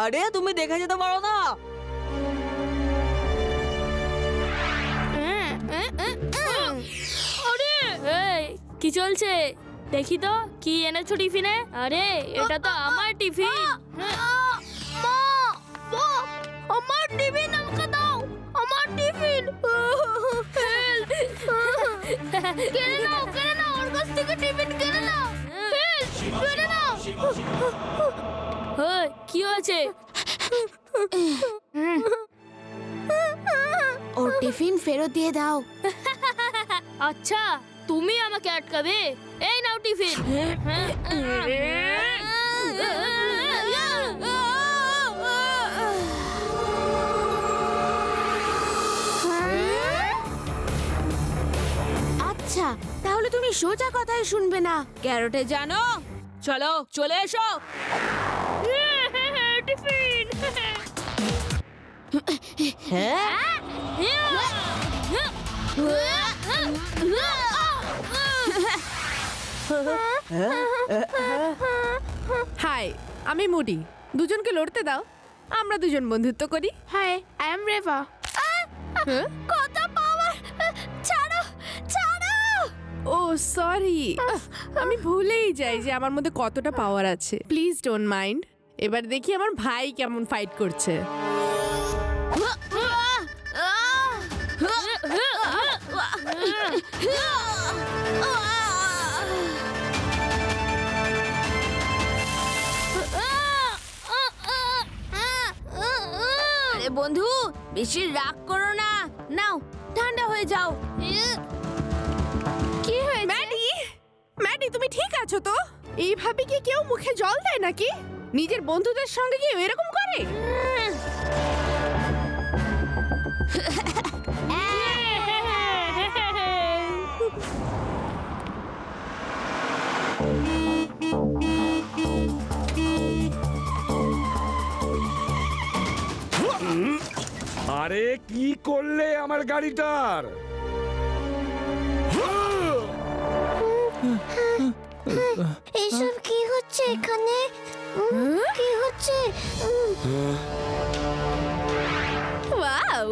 আরে তুমি দেখে যেতে পারো না? আরে এই কি চলছে? দেখি তো কি এনেছো টিফিনে। আরে এটা তো আমার টিফিন। আমার টিফিন আমাকে দাও, আমার টিফিন। কেড়ে নাও, কেড়ে নাও, ওর কাছ থেকে টিফিন কেড়ে নাও, কেড়ে নাও। কি হয়েছে? ওর টিফিন ফেরত দিয়ে দাও। আচ্ছা তুমি আমাকে আটকাবে? এই নাও টিফিন। আচ্ছা তাহলে তুমি সোজা কথাই শুনবে না। ক্যারোটে জানো, চলো চলে এসো। টিফিন। হাই, আমি মুডি। দুজনকে লড়তে দাও, আমরা দুজন বন্ধুত্ব করি। Hi, I am Reva. কত পাওয়ার! ছাড়ো, ছাড়ো। ও সরি, আমি ভুলেই যাই যে আমার মধ্যে কতটা পাওয়ার আছে। Please don't mind. এবার দেখি আমার ভাই কেমন ফাইট করছে। আরে বন্ধু, বেশি রাগ করো না। নাও, ঠান্ডা হয়ে যাও। কি হয়েছে? ম্যাডি, ম্যাডি তুমি ঠিক আছো তো? এইভাবে কি কেউ মুখে জল দেয় নাকি? নিজের বন্ধুদের সঙ্গে কি এরকম করে? আরে কি করলে আমার গাড়িটার? এইসব কি হচ্ছে এখানে? কি হচ্ছে? ওয়াও,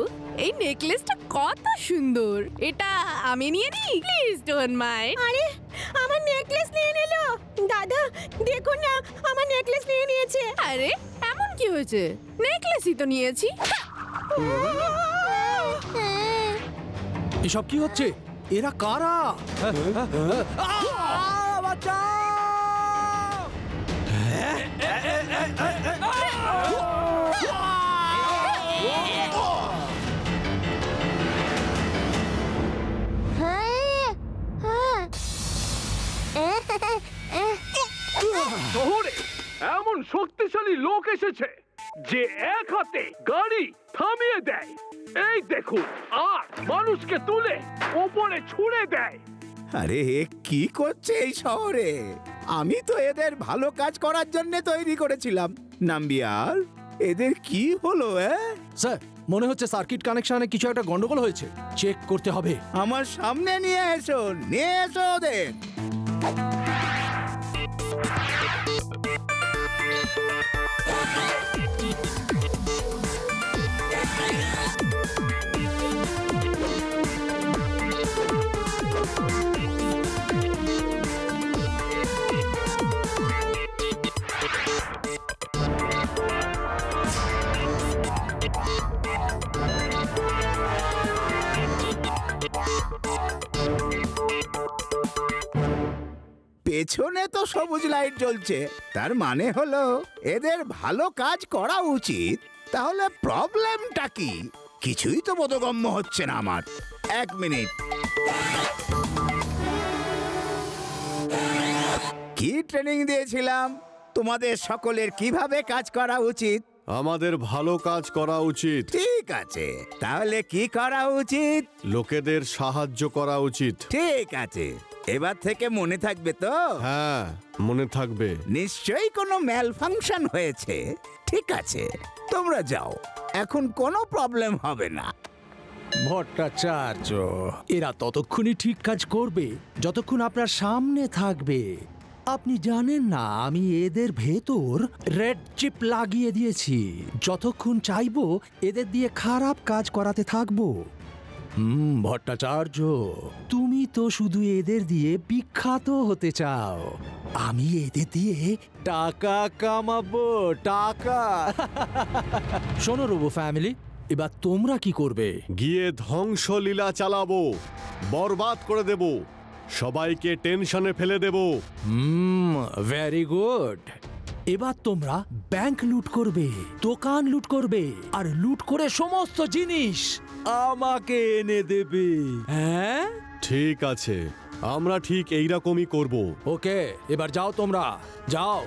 এই নেকলেসটা কত সুন্দর। এটা আমি নিয়ে নিই, প্লিজ ডোন্ট মাইন্ড। আরে আমার নেকলেস নিয়ে নিল। দাদা দেখো না, আমার নেকলেস নিয়ে নিয়েছে। আরে এমন কি হয়েছে? নেকলেসই তো নিয়েছি। এসব কি হচ্ছে? এরা কারা? শহরে এমন শক্তিশালী লোক এসেছে যে এক হাতে গাড়ি থামিয়ে দেয়, এই দেখুন, আর মানুষকে তুলে ওপরে ছুঁড়ে দেয়। আরে কি করছে এই শহরে? আমি তো এদের ভালো কাজ করার জন্য তৈরি করেছিলাম। নাম্বিয়ার, এদের কি হলো? স্যার, মনে হচ্ছে সার্কিট কানেকশনে কিছু একটা গন্ডগোল হয়েছে। চেক করতে হবে। আমার সামনে নিয়ে এসো, নিয়ে এসো ওদের। পেছনে তো সবুজ লাইট জ্বলছে, তার মানে হলো এদের ভালো কাজ করা উচিত। তাহলে প্রবলেমটা কি? কিছুই তো বোধগম্য হচ্ছে না আমার। এক মিনিট, কি ট্রেনিং দিয়েছিলাম তোমাদের সকলের কিভাবে কাজ করা উচিত? আমাদের ভালো কাজ করা উচিত। ঠিক আছে, তাহলে কি করা উচিত? লোকেদের সাহায্য করা উচিত। ঠিক আছে, এবার থেকে মনে থাকবে তো? হ্যাঁ, মনে থাকবে। নিশ্চয়ই কোনো ম্যাল ফাংশন হয়েছে। ঠিক আছে, তোমরা যাও, এখন কোনো প্রবলেম হবে না। ভট্টাচার্য, এরা ততক্ষণই ঠিক কাজ করবে যতক্ষণ আপনার সামনে থাকবে। আপনি জানেন না আমি এদের ভেতর রেড চিপ লাগিয়ে দিয়েছি, যতক্ষণ চাইবো এদের দিয়ে খারাপ কাজ করাতে থাকবো। ভট্টাচার্য, তুমি তো শুধু এদের দিয়ে বিখ্যাত হতে চাও, আমি এদের দিয়ে টাকা কামাবো, টাকা। শোনো রোবো ফ্যামিলি, এবার তোমরা কি করবে? গিয়ে ধ্বংসলীলা চালাবো, বরবাদ করে দেব, সবাইকে টেনশনে ফেলে দেব। Very good. এবার তোমরা ব্যাংক লুট করবে, দোকান লুট করবে, আর লুট করে সমস্ত জিনিস আমাকে এনে দেবে। হ্যাঁ ঠিক আছে, আমরা ঠিক এইরকমই করব। ওকে, এবার যাও, তোমরা যাও।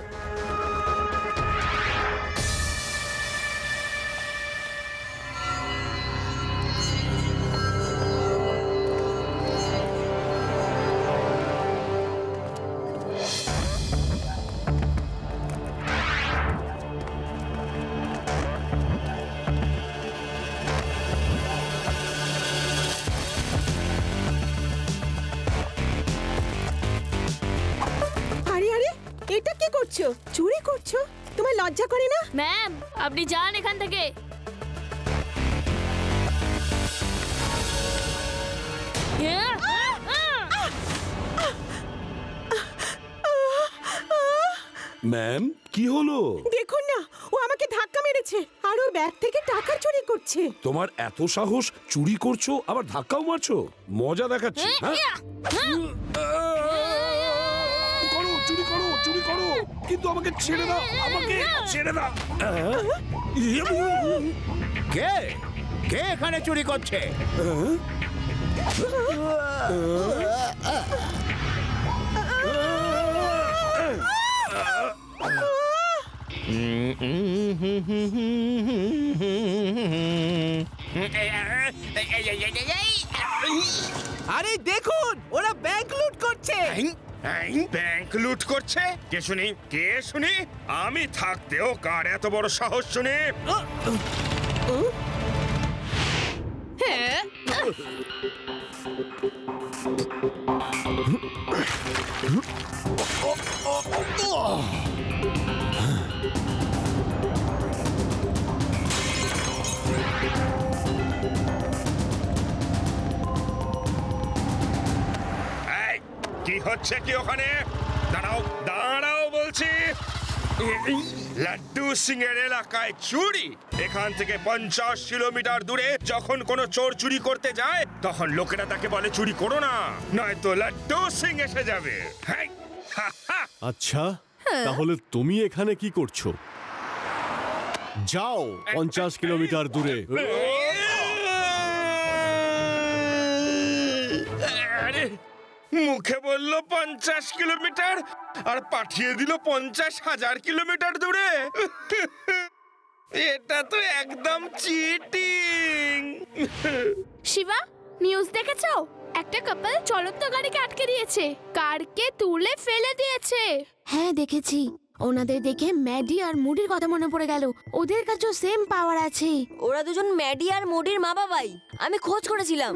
আরে আরে, এটা কি করছো? চুরি করছো? তোমার লজ্জা করে না? ম্যাম, আপনি যান এখান থেকে। ম্যাম, কি হলো? দেখুন না, ও আমাকে ধাক্কা মেরেছে আর ওর ব্যাগ থেকে টাকা চুরি করছে। তোমার এত সাহস, চুরি করছো আবার ধাক্কাও মারছো? মজা দেখাচ্ছি। হ্যাঁ, করো, চুরি করো, চুরি করো, কিন্তু আমাকে ছেড়ে দাও, আমাকে ছেড়ে দাও। কে কে এখানে চুরি করছে? আরে দেখুন, ওরা ব্যাংক লুট করছে। ব্যাংক লুট করছে? কে শুনি, কে শুনি? আমি থাকতেও কার এত বড় সাহস শুনি? কি হচ্ছে কি ওখানে? দাঁড়াও, দাঁড়াও বলছি। লাড্ডু সিং এর এলাকায় চুরি? এখান থেকে 50 কিলোমিটার দূরে যখন কোনো চোর চুরি করতে যায়, তখন লোকেরা তাকে বলে চুরি করো না, নয়তো লাড্ডু সিং এসে যাবে। আচ্ছা, তাহলে তুমি এখানে কি করছো? যাও 50 কিলোমিটার দূরে। আরে, মুখে বলল 50 কিলোমিটার আর পাঠিয়ে দিল 50,000 কিলোমিটার দূরে। এটা তো একদম চিটিং। শিবা, নিউজ দেখেছো? একটা কাপল চলন্ত গাড়িকে আটকে দিয়েছে, কারকে তুলে ফেলে দিয়েছে। হ্যাঁ দেখেছি। ওনাদের দেখে ম্যাডি আর মুডির কথা মনে পড়ে গেল। ওদের কাছেও সেম পাওয়ার আছে। ওরা দুজন ম্যাডি আর মুডির মা বাবাই। আমি খোঁজ করেছিলাম।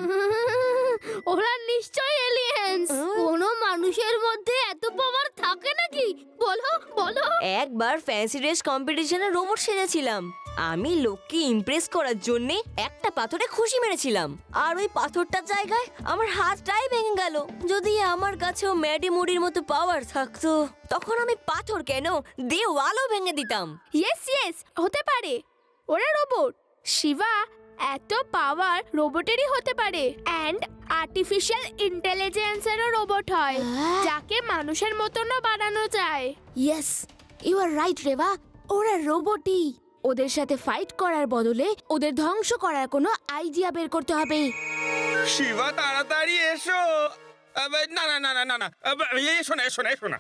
ওরা নিশ্চয়ই এলিয়েন্স। কোনো মানুষের মধ্যে এত পাওয়ার থাকে নাকি? বলো বলো। একবার ফ্যান্সি ড্রেস কম্পিটিশনে রোবট সেজেছিলাম। আমি লোককে ইমপ্রেস করার জন্য একটা পাথরে খুশি মেরেছিলাম, আর ওই পাথরটার জায়গায় আমার হাতটাই ভেঙে গেল। যদি আমার কাছেও ম্যাডি মুডির মতো পাওয়ার থাকতো, তখন আমি পাথর কেন, দেওয়ালও ভেঙে দিতাম। ইয়েস ইয়েস, হতে পারে। ওরা রোবট। শিবা, এত পাওয়ার রোবটেরই হতে পারে। অ্যান্ড আর্টিফিশিয়াল ইন্টেলিজেন্সেরও রোবট হয়, যাকে মানুষের মতনও বানানো যায়। Yes, you are right Reba. ওরা রোবটই। ওদের সাথে ফাইট করার বদলে ওদের ধ্বংস করার কোনো আইডিয়া বের করতে হবে। শিবা, তাড়াতাড়ি এসো। না না না না না না, এসো না, এসো না, এসো না।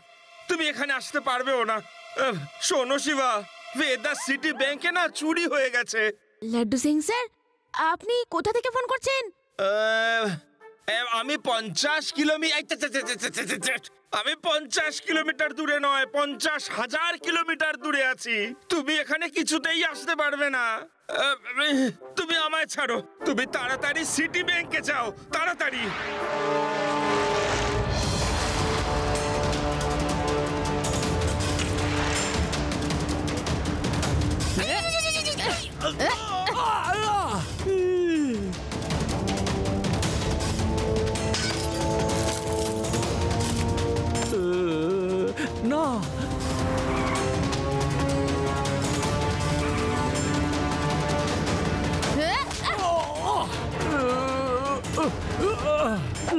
তুমি এখানে আসতে পারবেও না। শোনো শিবা, ভেদা সিটি ব্যাংকে না চুরি হয়ে গেছে। লাড্ডু সিং স্যার, আপনি কোথা থেকে ফোন করছেন? আমি 50 কিলোমিটার দূরে নয়, 50,000 কিলোমিটার দূরে আছি। তুমি এখানে কিছুতেই আসতে পারবে না। তুমি আমায় ছাড়ো, তুমি তাড়াতাড়ি সিটি ব্যাংকে যাও, তাড়াতাড়ি। না,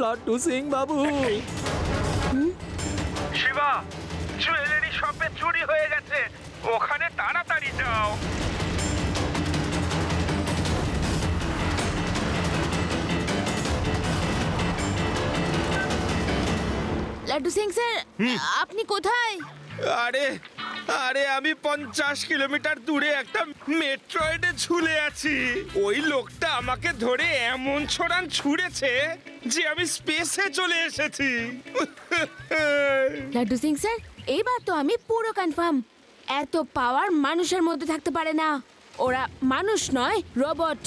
লাড্ডু সিং বাবু। শিবা, জুয়েলারি শপে চুরি হয়ে গেছে, ওখানে তাড়াতাড়ি যাও। লাড্ডু সিং স্যার, আপনি কোথায়? আরে আরে আমি 50 কিলোমিটার দূরে একটা মেট্রয়েডে ঝুলে আছি। ওই লোকটা আমাকে ধরে এমন ছড়ান ছুঁড়েছে যে আমি স্পেসে চলে এসেছি। লাড্ডু সিং স্যার, এইবার তো আমি পুরো কনফার্ম, এত পাওয়ার মানুষের মধ্যে থাকতে পারে না। ওরা মানুষ নয়, রোবট।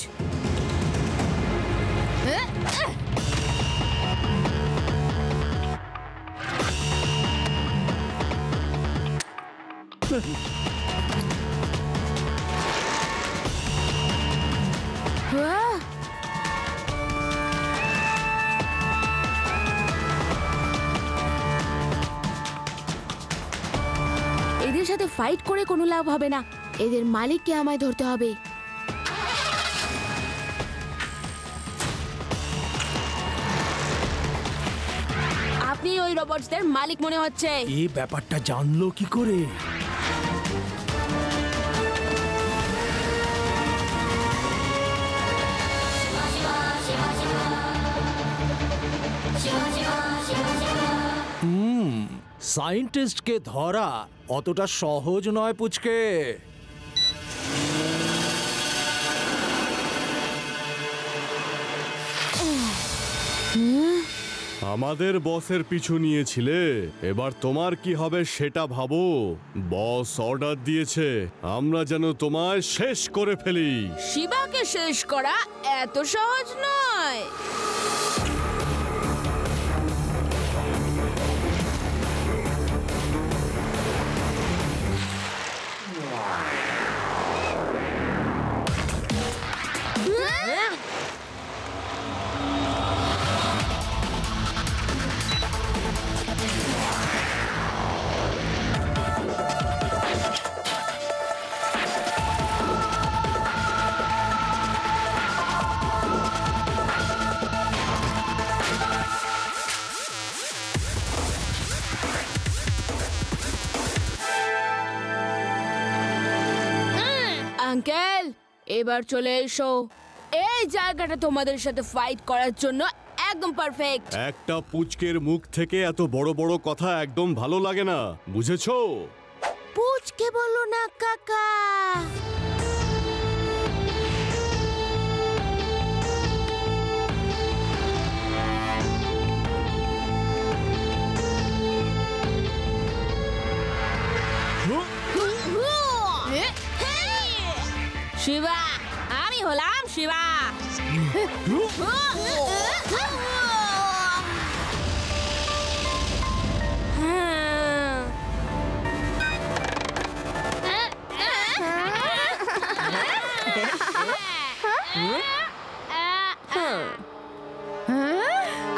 এদের সাথে ফাইট করে কোনো লাভ হবে না, এদের মালিককে আমায় ধরতে হবে। আপনি ওই রোবটসদের মালিক মনে হচ্ছে। এই ব্যাপারটা জানলো কি করে? সায়েন্টিস্টকে ধরা অতটা সহজ নয় পুচকে। আমাদের বসের পিছু নিয়েছিলে, এবার তোমার কি হবে সেটা ভাবো। বস অর্ডার দিয়েছে আমরা যেন তোমায় শেষ করে ফেলি। শিবাকে শেষ করা এত সহজ নয়। আঙ্কেল, এবার চলে এসো। এই জায়গাটা তোমাদের সাথে ফাইট করার জন্য একদম পারফেক্ট। একটা পুচকের মুখ থেকে এত বড় বড় কথা একদম ভালো লাগে না, বুঝেছো? পুচকে বলো না কাকা। শিবা, আমি হলাম শিবা।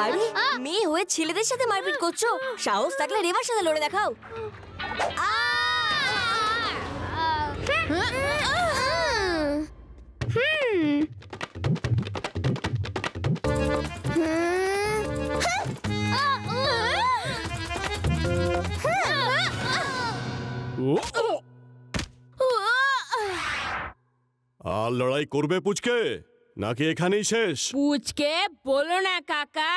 আরে মেয়ে হয়ে ছেলেদের সাথে মারপিট করছো? সাহস থাকলে রেবার সাথে লড়ে দেখাও। আর লড়াই করবে পুচকে, নাকি এখানেই শেষ? পুচকে বলো না কাকা।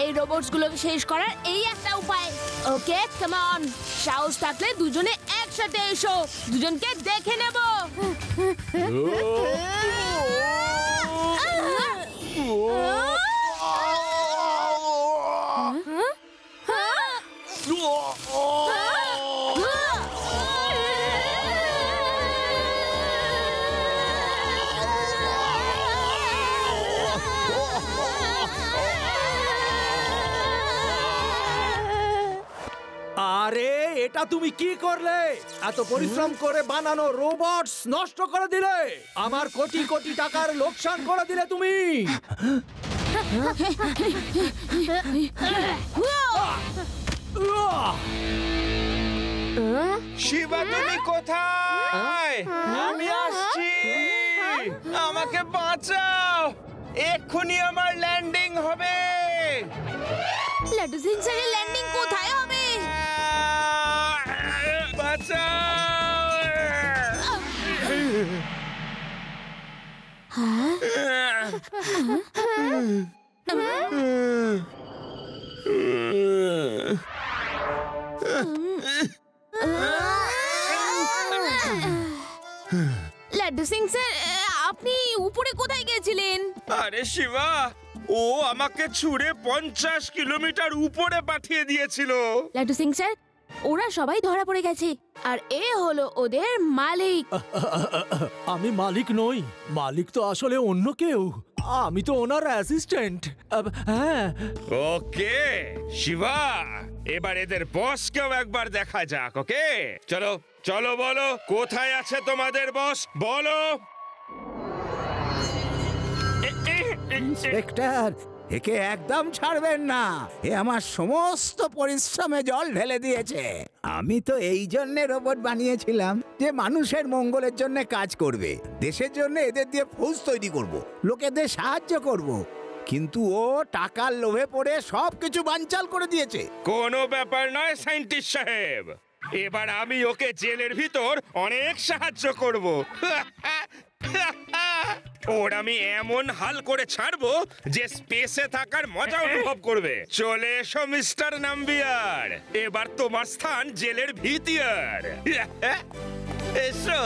এই রোবটস গুলোকে শেষ করার এই একটা উপায়। ওকে, কাম অন। সাহস থাকলে দুজনে একসাথে সাথে এসো, দুজনকে দেখে নেব। আরে এটা তুমি কি করলে? এত পরিশ্রম করে বানানো রোবটস নষ্ট করে দিলে, আমার কোটি কোটি টাকার লোকসান করে দিলে তুমি। শিবা তুমি কোথায়? আমি আসছি, আমাকে বাঁচাও, এক্ষুনি আমার ল্যান্ডিং হবে। লাড্ডু সিং স্যারের ল্যান্ডিং কোথায় হবে? লাড্ডু সিং স্যার, আপনি উপরে কোথায় গেছিলেন? আরে শিবা, ও আমাকে ছুঁড়ে 50 কিলোমিটার উপরে পাঠিয়ে দিয়েছিল। লাড্ডু সিং স্যার, ওরা সবাই ধরা পড়ে গেছে, আর এ হলো ওদের মালিক। আমি মালিক নই, মালিক তো আসলে অন্য কেউ। আমি তো ওনার অ্যাসিস্ট্যান্ট। হ্যাঁ। ওকে শিবা, এবার এদের বসকেও একবার দেখা যাক। ওকে চলো চলো, বলো কোথায় আছে তোমাদের বস, বলো। ইন্সপেক্টর, একে একদম ছাড়বেন না। এ আমার সমস্ত পরিশ্রমে জল ঢেলে দিয়েছে। আমি তো এই জন্য রোবট বানিয়েছিলাম যে মানুষের মঙ্গলের জন্য কাজ করবে, দেশের জন্য এদের দিয়ে ফৌজ তৈরি করব, লোকেদের সাহায্য করব। কিন্তু ও টাকার লোভে পড়ে সবকিছু বানচাল করে দিয়েছে। কোনো ব্যাপার নয় সায়েন্টিস্ট সাহেব, এবার আমি ওকে জেলের ভিতর অনেক সাহায্য করব। ওর আমি এমন হাল করে ছাড়বো যে স্পেসে থাকার মজা অনুভব করবে। চলে এসো মিস্টার নাম্বিয়ার, এবার তোমার স্থান জেলের ভিতর। এসো।